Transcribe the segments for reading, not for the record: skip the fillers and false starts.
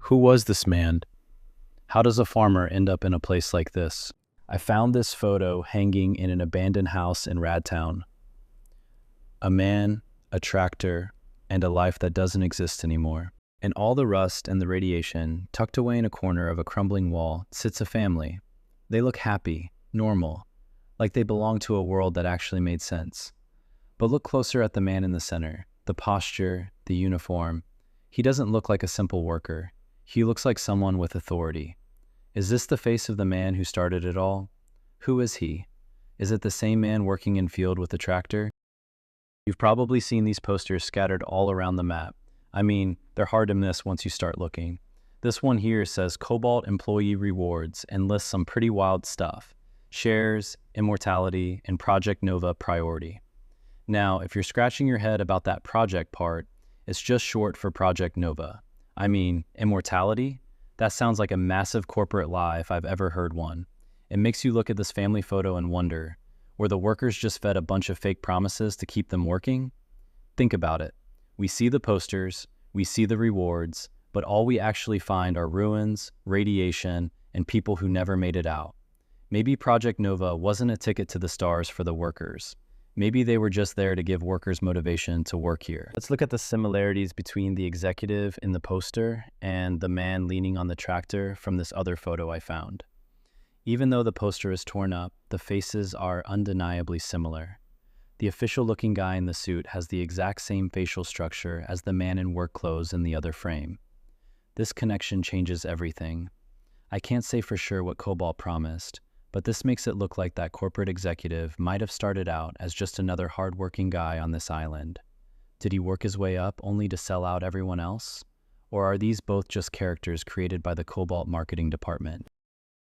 Who was this man? How does a farmer end up in a place like this? I found this photo hanging in an abandoned house in Radtown. A man, a tractor, and a life that doesn't exist anymore. In all the rust and the radiation, tucked away in a corner of a crumbling wall, sits a family. They look happy, normal, like they belong to a world that actually made sense. But look closer at the man in the center, the posture, the uniform. He doesn't look like a simple worker. He looks like someone with authority. Is this the face of the man who started it all? Who is he? Is it the same man working in field with a tractor? You've probably seen these posters scattered all around the map. I mean, they're hard to miss once you start looking. This one here says Cobalt Employee Rewards and lists some pretty wild stuff. Shares, immortality, and Project Nova priority. Now, if you're scratching your head about that project part, it's just short for Project Nova. I mean, immortality? That sounds like a massive corporate lie if I've ever heard one. It makes you look at this family photo and wonder, were the workers just fed a bunch of fake promises to keep them working? Think about it. We see the posters, we see the rewards, but all we actually find are ruins, radiation, and people who never made it out. Maybe Project Nova wasn't a ticket to the stars for the workers. Maybe they were just there to give workers motivation to work here. Let's look at the similarities between the executive in the poster and the man leaning on the tractor from this other photo I found. Even though the poster is torn up, the faces are undeniably similar. The official-looking guy in the suit has the exact same facial structure as the man in work clothes in the other frame. This connection changes everything. I can't say for sure what Cobalt promised, but this makes it look like that corporate executive might have started out as just another hard-working guy on this island. Did he work his way up only to sell out everyone else? Or are these both just characters created by the Cobalt marketing department?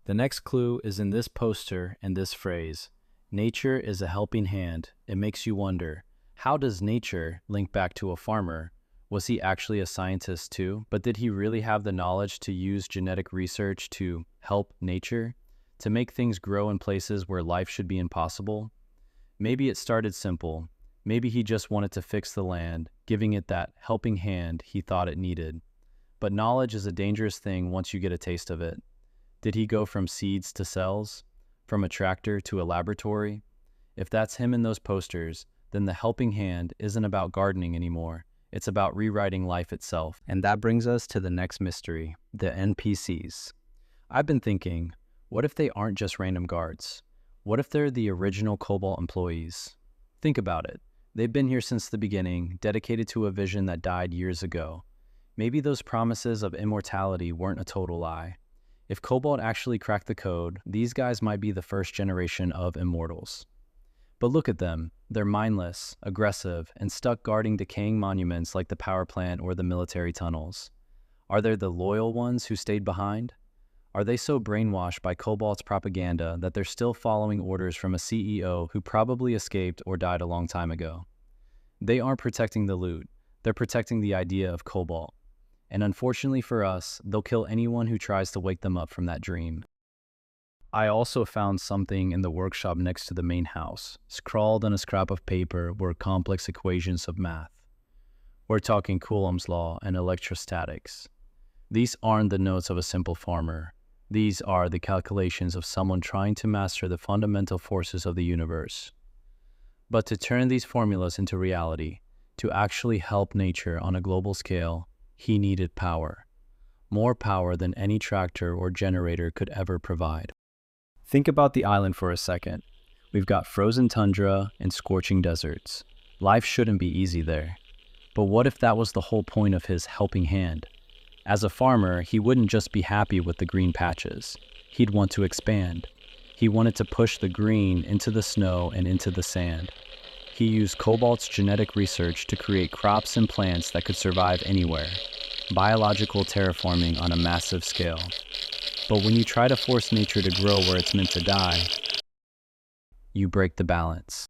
The next clue is in this poster and this phrase, nature is a helping hand. It makes you wonder, how does nature link back to a farmer? Was he actually a scientist too? But did he really have the knowledge to use genetic research to help nature? To make things grow in places where life should be impossible? Maybe it started simple. Maybe he just wanted to fix the land, giving it that helping hand he thought it needed. But knowledge is a dangerous thing once you get a taste of it. Did he go from seeds to cells? From a tractor to a laboratory? If that's him in those posters, then the helping hand isn't about gardening anymore. It's about rewriting life itself. And that brings us to the next mystery, the NPCs. I've been thinking, what if they aren't just random guards? What if they're the original Cobalt employees? Think about it. They've been here since the beginning, dedicated to a vision that died years ago. Maybe those promises of immortality weren't a total lie. If Cobalt actually cracked the code, these guys might be the first generation of immortals. But look at them. They're mindless, aggressive, and stuck guarding decaying monuments like the power plant or the military tunnels. Are there the loyal ones who stayed behind? Are they so brainwashed by Cobalt's propaganda that they're still following orders from a CEO who probably escaped or died a long time ago? They aren't protecting the loot. They're protecting the idea of Cobalt. And unfortunately for us, they'll kill anyone who tries to wake them up from that dream. I also found something in the workshop next to the main house. Scrawled on a scrap of paper were complex equations of math. We're talking Coulomb's law and electrostatics. These aren't the notes of a simple farmer. These are the calculations of someone trying to master the fundamental forces of the universe. But to turn these formulas into reality, to actually help nature on a global scale, he needed power. More power than any tractor or generator could ever provide. Think about the island for a second. We've got frozen tundra and scorching deserts. Life shouldn't be easy there. But what if that was the whole point of his helping hand? As a farmer, he wouldn't just be happy with the green patches. He'd want to expand. He wanted to push the green into the snow and into the sand. He used Cobalt's genetic research to create crops and plants that could survive anywhere. Biological terraforming on a massive scale. But when you try to force nature to grow where it's meant to die, you break the balance.